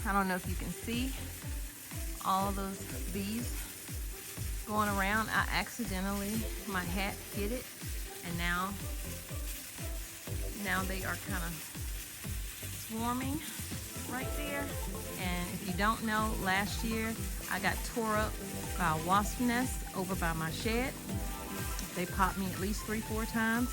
I don't know if you can see all of those bees going around. I accidentally, my hat hit it, and now they are kind of swarming right there. And if you don't know, last year I got tore up by a wasp nest over by my shed. They popped me at least 3-4 times.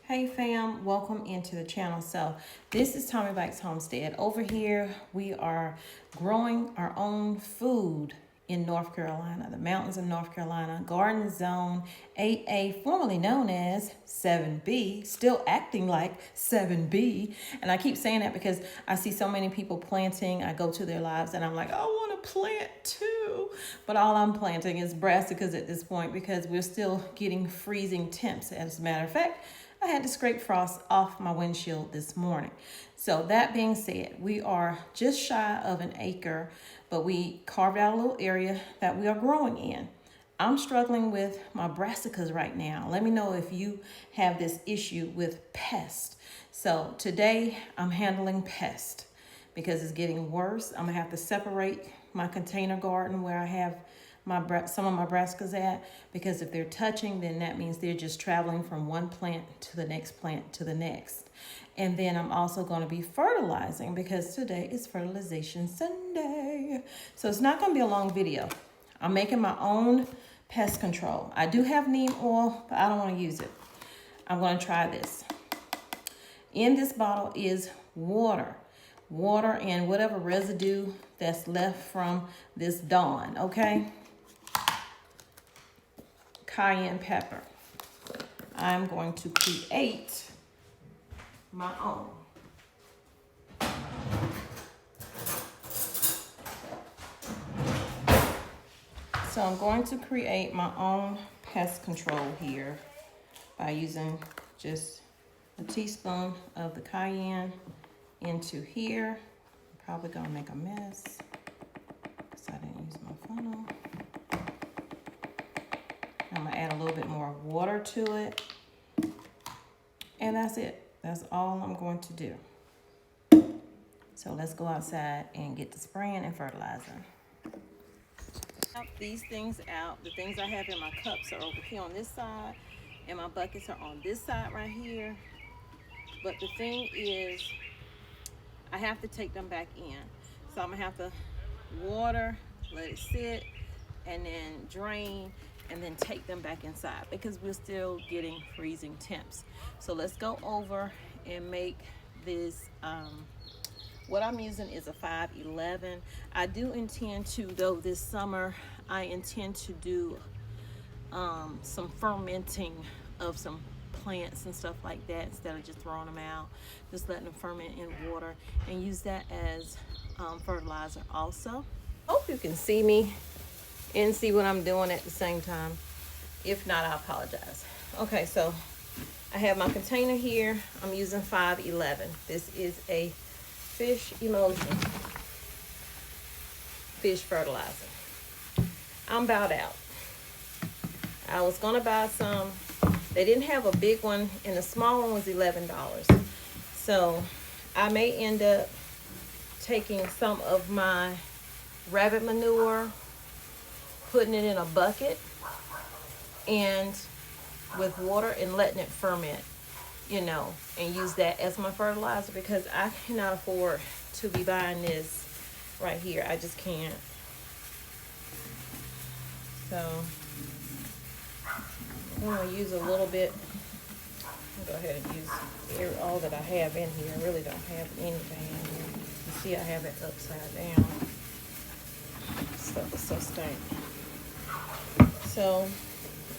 Hey fam, welcome into the channel. So this is Tommy Bites Homestead. Over here we are growing our own food in North Carolina, the mountains of North Carolina, Garden Zone 8A, formerly known as 7B, still acting like 7B. And I keep saying that because I see so many people planting. I go to their lives and I'm like, I want to plant too. But all I'm planting is brassicas at this point because we're still getting freezing temps. As a matter of fact, I had to scrape frost off my windshield this morning. So that being said, we are just shy of an acre, but we carved out a little area that we are growing in. I'm struggling with my brassicas right now. Let me know if you have this issue with pest. So today I'm handling pest because it's getting worse. I'm gonna have to separate my container garden where I have some of my brassicas at, because if they're touching, then that means they're just traveling from one plant to the next plant to the next. And then I'm also going to be fertilizing because today is Fertilization Sunday. So it's not going to be a long video. I'm making my own pest control. I do have neem oil, but I don't want to use it. I'm going to try this. In this bottle is water and whatever residue that's left from this Dawn, okay? Cayenne pepper. I'm going to create my own. So I'm going to create my own pest control here by using just a teaspoon of the cayenne into here. I'm probably gonna make a mess because I didn't use my funnel. I'm gonna add a little bit more water to it. And that's it. That's all I'm going to do. So let's go outside and get the spraying and fertilizing. These things out. The things I have in my cups are over here on this side, and my buckets are on this side right here. But the thing is, I have to take them back in. So I'm gonna have to water, let it sit, and then drain, and then take them back inside because we're still getting freezing temps. So let's go over and make this. What I'm using is a 511. I do intend to, though, this summer, I intend to do some fermenting of some plants and stuff like that instead of just throwing them out. Just letting them ferment in water and use that as fertilizer also. Hope you can see me and see what I'm doing at the same time. If not, I apologize. Okay, so I have my container here. I'm using 511. This is a fish emulsion, fish fertilizer. I'm about out. I was gonna buy some. They didn't have a big one, and the small one was $11. So I may end up taking some of my rabbit manure, putting it in a bucket and with water and letting it ferment, you know, and use that as my fertilizer because I cannot afford to be buying this right here. I just can't. So I'm going to use a little bit. I'll go ahead and use all that I have in here. I really don't have anything in here. You see I have it upside down. Stuff is so stank. So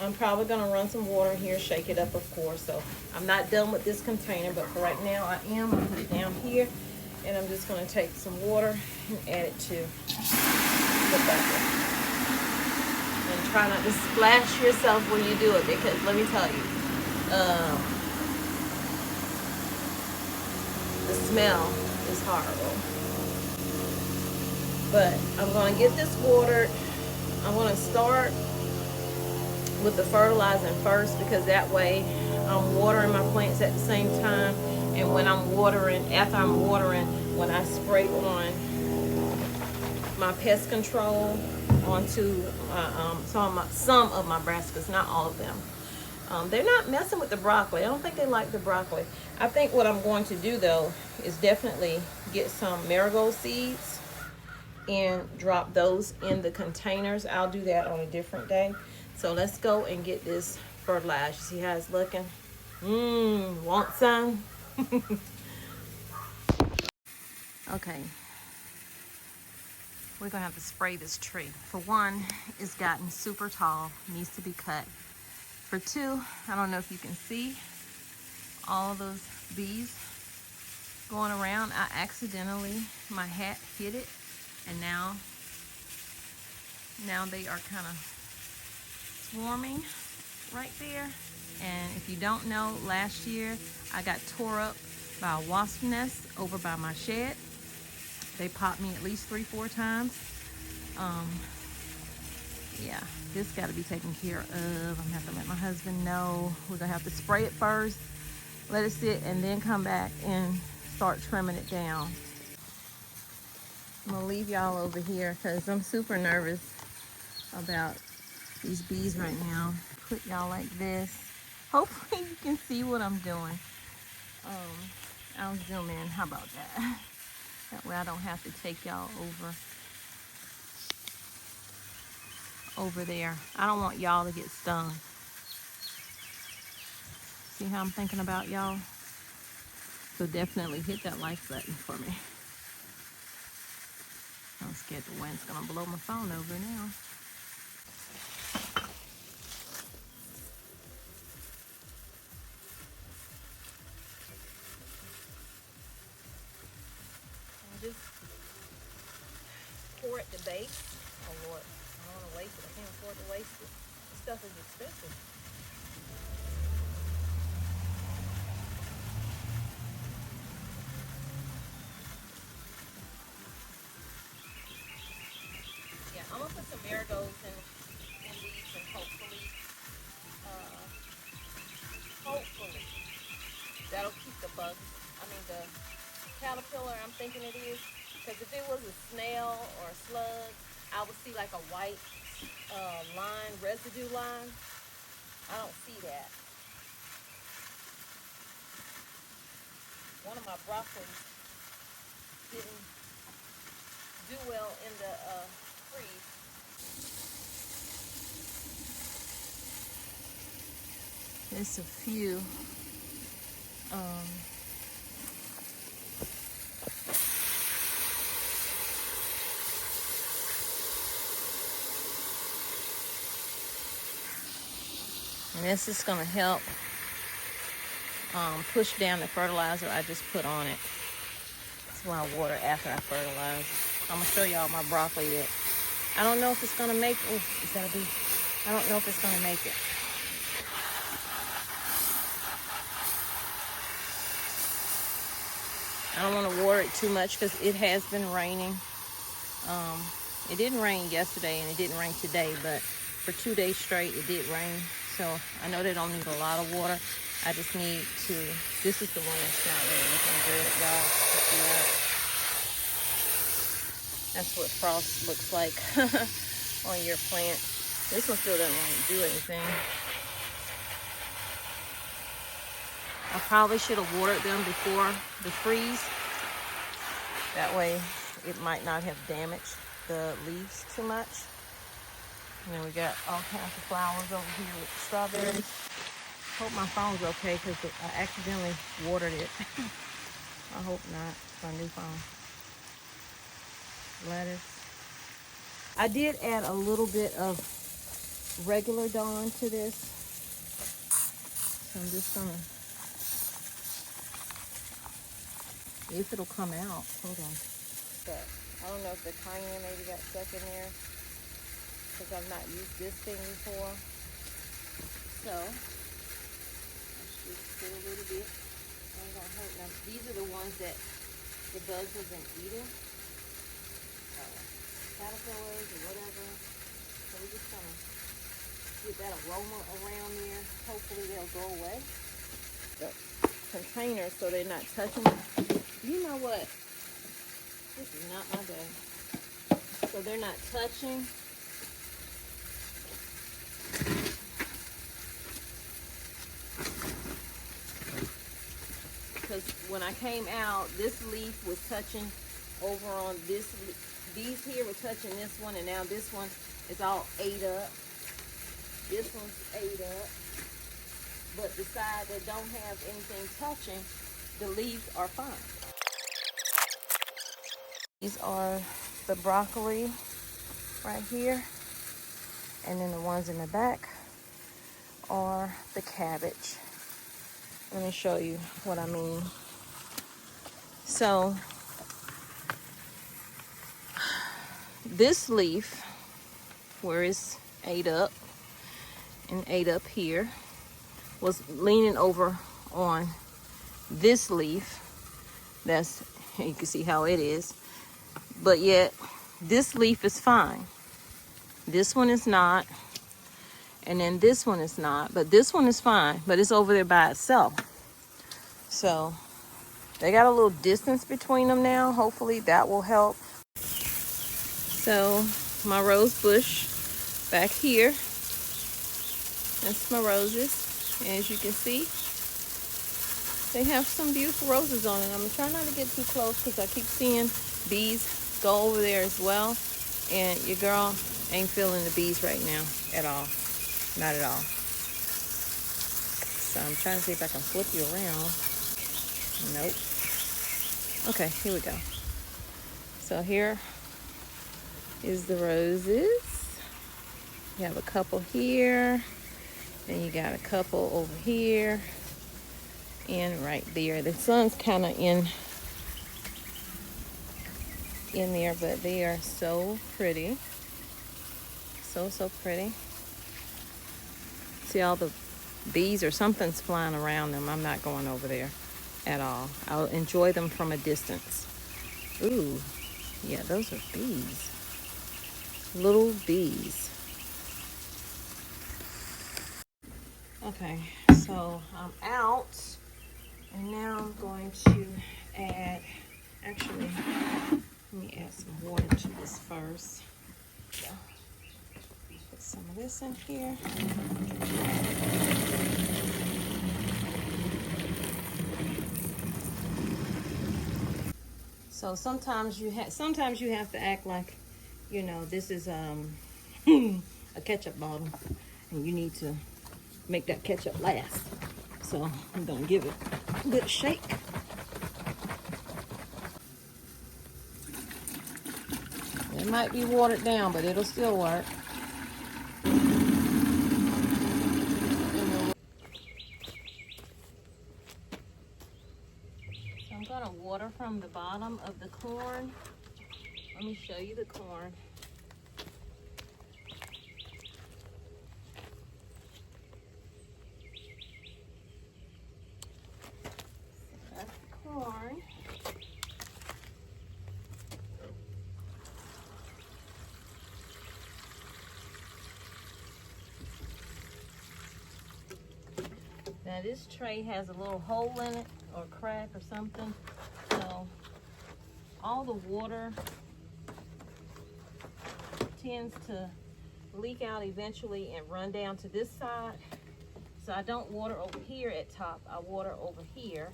I'm probably going to run some water in here, shake it up, of course. So I'm not done with this container, but for right now I am. I'll put it down here, and I'm just going to take some water and add it to the bucket. And try not to splash yourself when you do it, because let me tell you, smell is horrible. But I'm going to get this watered. I'm going to start with the fertilizing first, because that way I'm watering my plants at the same time. And when I'm watering, after I'm watering, when I spray on my pest control onto some of my brassicas, not all of them. They're not messing with the broccoli. I don't think they like the broccoli. I think what I'm going to do though is definitely get some marigold seeds and drop those in the containers. I'll do that on a different day. So let's go and get this fertilized. See how it's looking? Want some? Okay. We're gonna have to spray this tree. For one, it's gotten super tall, needs to be cut. For two, I don't know if you can see all those bees going around. I accidentally, my hat hit it, and now they are kind of swarming right there. And if you don't know, last year I got tore up by a wasp nest over by my shed. They popped me at least 3-4 times. Yeah, this got to be taken care of. I'm gonna have to let my husband know. We're gonna have to spray it first, let it sit, and then come back and start trimming it down. I'm gonna leave y'all over here because I'm super nervous about these bees right now. Put y'all like this. Hopefully you can see what I'm doing. I'll zoom in. How about that? That way I don't have to take y'all over there. I don't want y'all to get stung. See how I'm thinking about y'all? So definitely hit that like button for me. I'm scared the wind's gonna blow my phone over now. And just pour at the base. Oh Lord, I don't want to waste it. I can't afford to waste it. This stuff is expensive. Yeah, I'm gonna put some marigolds in these, and hopefully that'll keep the bugs. I mean the caterpillar, I'm thinking it is. Because if it was a snail or a slug, I would see like a white line, residue line. I don't see that. One of my broccoli didn't do well in the freeze. There's a few. And this is going to help push down the fertilizer I just put on it. That's why I water after I fertilize. I'm going to show y'all my broccoli that I don't know if it's going to make it. It's going to be, I don't know if it's going to make it. I don't want to water it too much because it has been raining. It didn't rain yesterday and it didn't rain today, but for 2 days straight it did rain. So I know they don't need a lot of water. I just need to, this is the one that's not really looking good, y'all. See that? That's what frost looks like on your plant. This one still doesn't want to do anything. I probably should have watered them before the freeze. That way it might not have damaged the leaves too much. And then we got all kinds of flowers over here with strawberries. Hope my phone's okay because I accidentally watered it. I hope not. It's my new phone. Lettuce. I did add a little bit of regular Dawn to this. So I'm just gonna, if it'll come out, hold on. But I don't know if the cayenne maybe got stuck in there because I've not used this thing before. So let's just put a little bit on ain't gonna hurt them. These are the ones that the bugs have been eating. Caterpillars or whatever. So we're just gonna get that aroma around there. Hopefully they'll go away. The containers so they're not touching it. You know what? This is not my day. So they're not touching. Because when I came out, this leaf was touching over on this. These here were touching this one, and now this one is all ate up. This one's ate up. But the side that don't have anything touching, the leaves are fine. These are the broccoli right here. And then the ones in the back are the cabbage. Let me show you what I mean. So this leaf, where it's ate up and ate up here, was leaning over on this leaf. That's, you can see how it is. But yet, this leaf is fine. This one is not. And then this one is not. But this one is fine. But it's over there by itself. So, they got a little distance between them now. Hopefully that will help. So, my rose bush back here. That's my roses. And as you can see, they have some beautiful roses on it. I'm trying not to get too close because I keep seeing bees go over there as well. And your girl ain't feeling the bees right now at all. Not at all. So I'm trying to see if I can flip you around. Nope. Okay, here we go. So here is the roses. You have a couple here. Then you got a couple over here. And right there. The sun's kind of in there, but they are so pretty. So pretty. See all the bees or something's flying around them. I'm not going over there at all. I'll enjoy them from a distance. Ooh, yeah, those are bees. Little bees. Okay, so I'm out. And now I'm going to add, actually, let me add some water to this first. Yeah. Put some of this in here. So sometimes you have to act like, you know, this is a ketchup bottle, and you need to make that ketchup last. So I'm gonna give it a good shake. It might be watered down, but it'll still work. So I'm gonna water from the bottom of the corn. Let me show you the corn. That's the corn. Now this tray has a little hole in it or crack or something. So all the water tends to leak out eventually and run down to this side. So I don't water over here at top. I water over here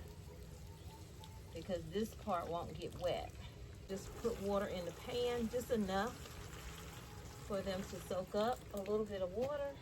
because this part won't get wet. Just put water in the pan, just enough for them to soak up a little bit of water.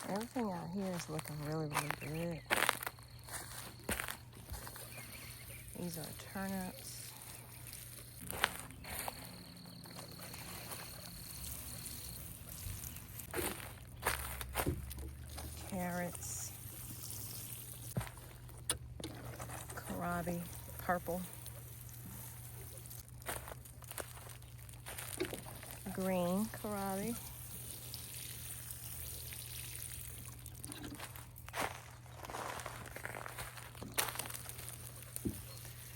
Everything out here is looking really, really good. These are turnips. kohlrabi purple, green kohlrabi,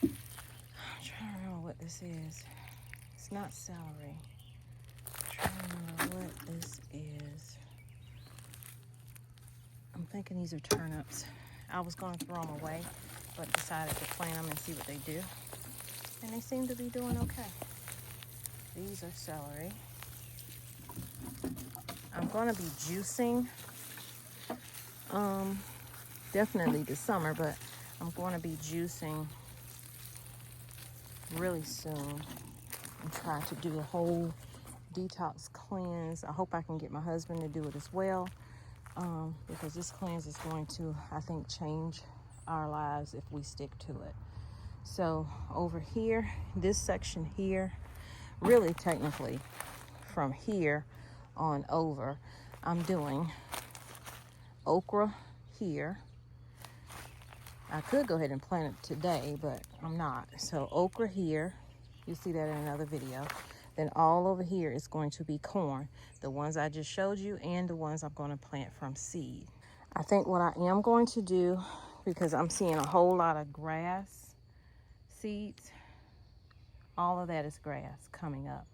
I'm trying to remember what this is. It's not celery. I'm trying to remember what this is. I'm thinking these are turnips. I was going to throw them away, but decided to plant them and see what they do. And they seem to be doing okay. These are celery. I'm going to be juicing, definitely this summer, but I'm going to be juicing really soon and try to do a whole detox cleanse. I hope I can get my husband to do it as well, because this cleanse is going to, I think, change our lives if we stick to it. So over here, this section here, really technically from here on over, I'm doing okra here. I could go ahead and plant it today, but I'm not. So okra here, you'll see that in another video. Then all over here is going to be corn, the ones I just showed you and the ones I'm going to plant from seed. I think what I am going to do, because I'm seeing a whole lot of grass seeds, all of that is grass coming up.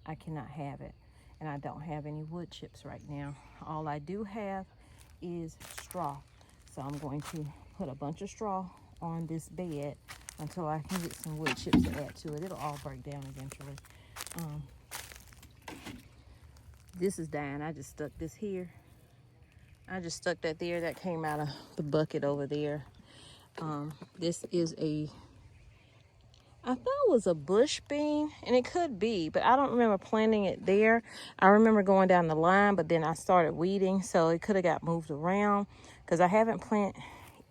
I cannot have it. And I don't have any wood chips right now. All I do have is straw. So I'm going to put a bunch of straw on this bed until I can get some wood chips to add to it. It'll all break down eventually. This is dying. I just stuck this here. I just stuck that there. That came out of the bucket over there. This is a, I thought it was a bush bean, and it could be, but I don't remember planting it there. I remember going down the line, but then I started weeding, so it could have got moved around, because I haven't planted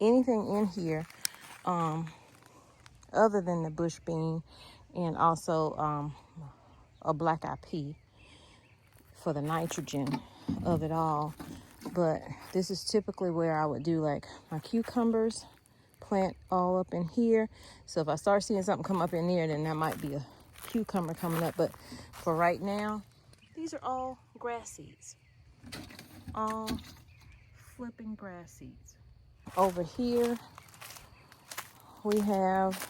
anything in here other than the bush bean and also a black eyed pea for the nitrogen of it all. But this is typically where I would do like my cucumbers, plant all up in here. So if I start seeing something come up in there, then that might be a cucumber coming up. But for right now, these are all grass seeds. All flipping grass seeds. Over here, we have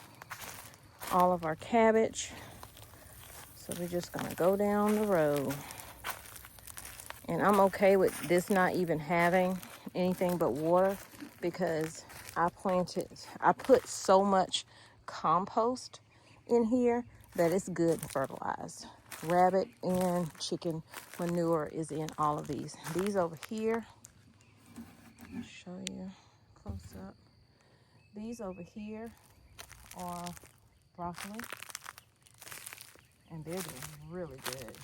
all of our cabbage. So we're just gonna go down the road. And I'm okay with this not even having anything but water, because I put so much compost in here that it's good and fertilized. Rabbit and chicken manure is in all of these. These over here, I'll show you close up. These over here are broccoli, and they're doing really good.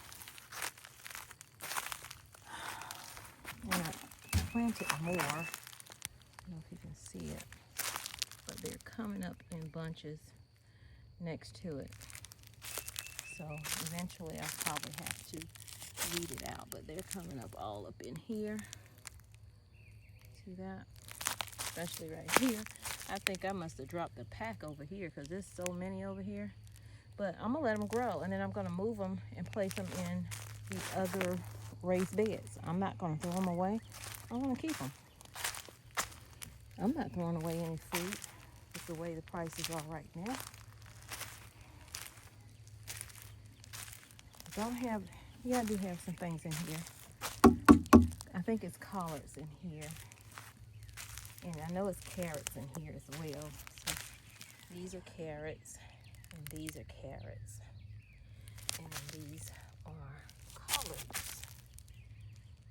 And I planted more. I don't know if you can see it, but they're coming up in bunches next to it. So eventually I'll probably have to weed it out, but they're coming up all up in here. See that? Especially right here. I think I must have dropped the pack over here, because there's so many over here. But I'm gonna let them grow, and then I'm gonna move them and place them in the other raised beds. I'm not gonna throw them away. I wanna keep them. I'm not throwing away any food with the way the prices are right now. I do have some things in here. I think it's collards in here. And I know it's carrots in here as well. So these are carrots, and these are carrots. And these are collards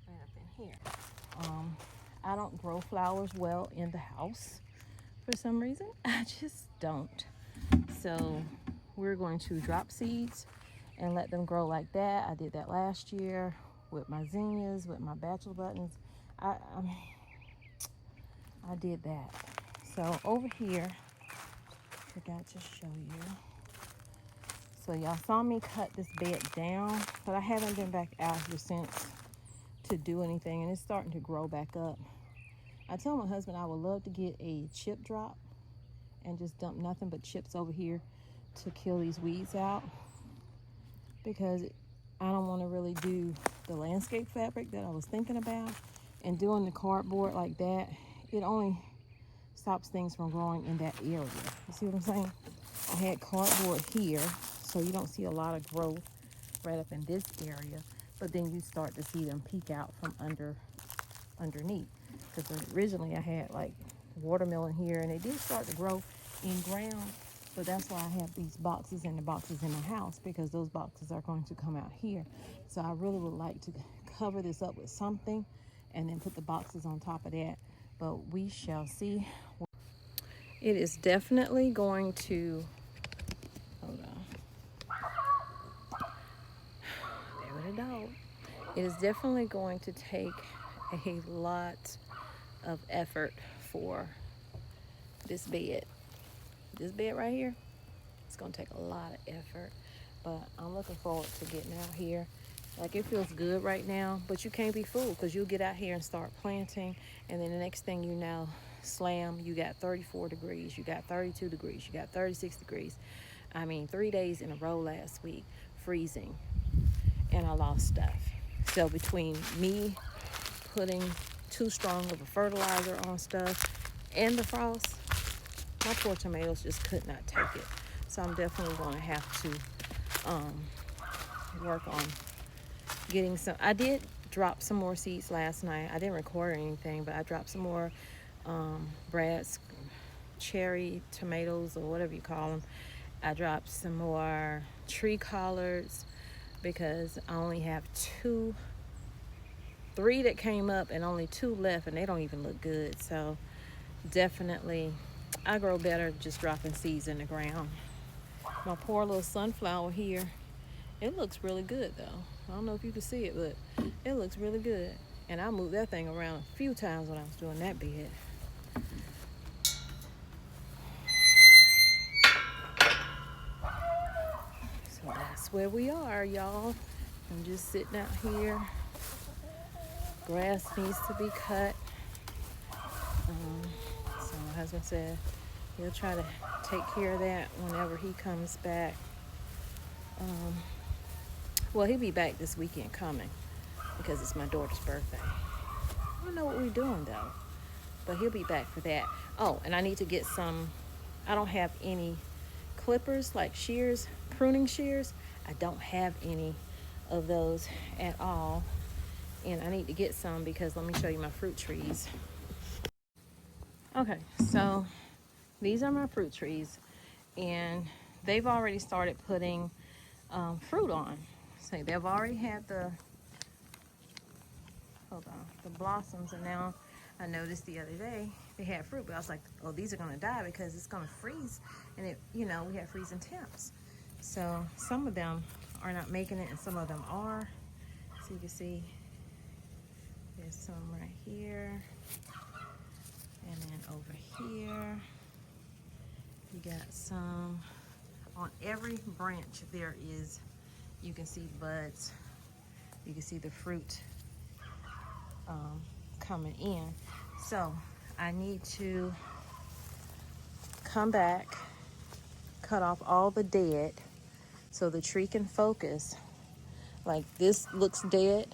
right up in here. I don't grow flowers well in the house for some reason. I just don't. So we're going to drop seeds and let them grow like that. I did that last year with my zinnias, with my bachelor buttons. I did that. So over here, forgot to show you. So y'all saw me cut this bed down, but I haven't been back out here since to do anything, and it's starting to grow back up. I told my husband I would love to get a chip drop and just dump nothing but chips over here to kill these weeds out, because I don't want to really do the landscape fabric that I was thinking about. And doing the cardboard like that, it only stops things from growing in that area. You see what I'm saying? I had cardboard here, so you don't see a lot of growth right up in this area, but then you start to see them peek out from underneath. Because originally I had like watermelon here, and they did start to grow in ground, but that's why I have these boxes and the boxes in my house, because those boxes are going to come out here. So I really would like to cover this up with something and then put the boxes on top of that, but we shall see. It is definitely going to, hold on, there with a dog. It is definitely going to take a lot of effort for this bed. This bed right here, it's gonna take a lot of effort, but I'm looking forward to getting out here. Like, it feels good right now, but you can't be fooled, because you'll get out here and start planting, and then the next thing you know, slam, you got 34 degrees, you got 32 degrees, you got 36 degrees. I mean, 3 days in a row last week, freezing, and I lost stuff. So between me putting too strong of a fertilizer on stuff and the frost, my poor tomatoes just could not take it. So I'm definitely going to have to work on getting some. I did drop some more seeds last night. I didn't record anything, but I dropped some more Brad's cherry tomatoes, or whatever you call them. I dropped some more tree collards, because I only have 3 that came up and only 2 left, and they don't even look good. So definitely I grow better just dropping seeds in the ground. My poor little sunflower here, it looks really good though. I don't know if you can see it, but it looks really good. And I moved that thing around a few times when I was doing that bed. So that's where we are, y'all. I'm just sitting out here. Grass needs to be cut. So my husband said he'll try to take care of that whenever he comes back. Well, he'll be back this weekend coming, because it's my daughter's birthday. I don't know what we're doing though, but he'll be back for that. Oh, and I need to get some, I don't have any clippers, like shears, pruning shears. I don't have any of those at all, and I need to get some, because let me show you my fruit trees. Okay, so these are my fruit trees, and they've already started putting fruit on. So they've already had the, hold on, the blossoms, and now I noticed the other day they had fruit, but I was like, oh, these are gonna die because it's gonna freeze, and it, you know, we have freezing temps. So some of them are not making it, and some of them are. So you can see there's some right here, and then over here you got some. On every branch there is, you can see buds, you can see the fruit coming in. So I need to come back, cut off all the dead so the tree can focus. Like, this looks dead,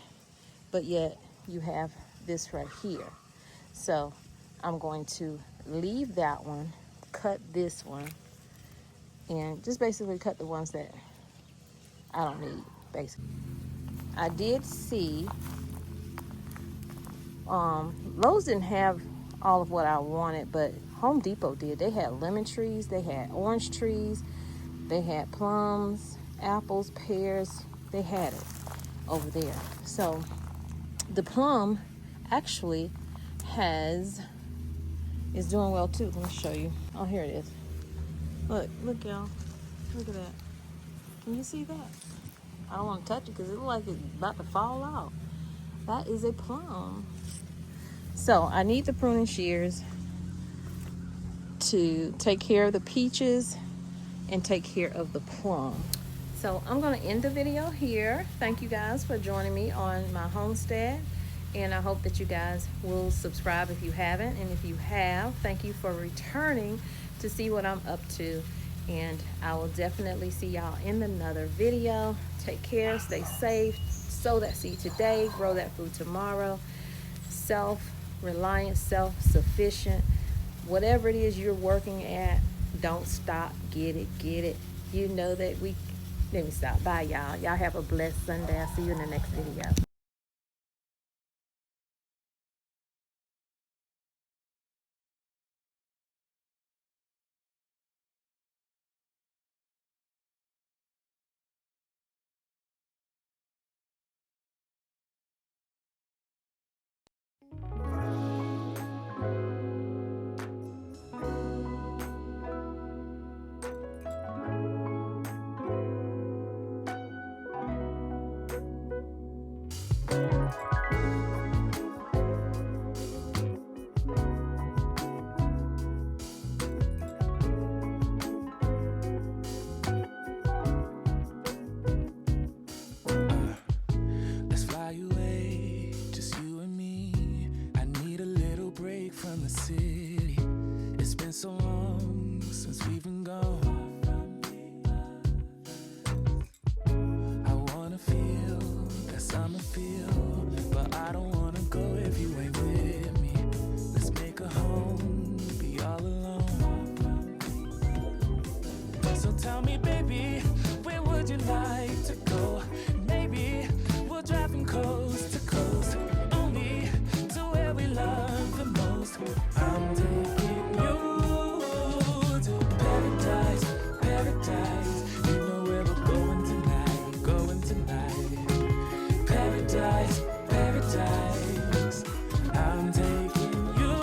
but yet you have this right here. So I'm going to leave that one, cut this one, and just basically cut the ones that I don't need, basically. I did see, Lowe's didn't have all of what I wanted, but Home Depot did. They had lemon trees, they had orange trees, they had plums, apples, pears, they had it over there. So the plum actually is doing well too. Let me show you. Oh, here it is. Look y'all, look at that. Can you see that? I don't want to touch it because it looks like it's about to fall out. That is a plum. So I need the pruning shears to take care of the peaches and take care of the plum. So I'm going to end the video here. Thank you guys for joining me on my homestead, And I hope that you guys will subscribe if you haven't. And if you have, thank you for returning to see what I'm up to. And I will definitely see y'all in another video. Take care, stay safe, sow that seed today, grow that food tomorrow. Self-reliant, self-sufficient. Whatever it is you're working at, don't stop. Get it, get it. You know that let me stop. Bye, y'all. Y'all have a blessed Sunday. I'll see you in the next video. City. It's been so long since we've been gone. I wanna feel that summer feel, but I don't wanna go if you ain't with me. Let's make a home, be all alone. So tell me, baby, where would you like to go? Maybe we'll drive from coast to coast, only to where we love the most. I'm taking you to paradise, paradise. You know where we're going tonight, going tonight. Paradise, paradise. I'm taking you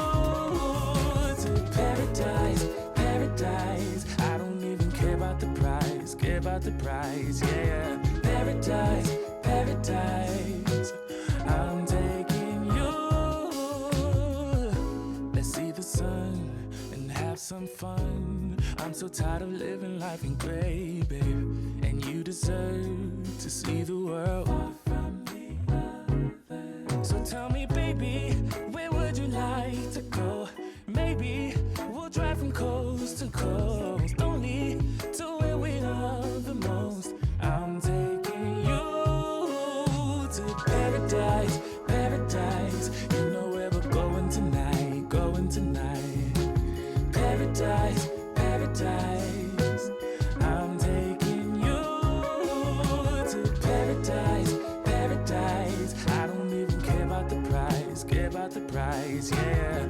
to paradise, paradise. I don't even care about the price, care about the price, yeah. Paradise, paradise. I'm taking you. Let's see the sun and have some fun. I'm so tired of living life in gray, babe. And you deserve to see the world. So tell me, baby, where would you like to go? Maybe we'll drive from coast to coast, only to where we love the most. I'm taking you to paradise, paradise. You know where we're going tonight, going tonight. Paradise, paradise. I'm taking you to paradise, paradise. I don't even care about the price, care about the price, yeah.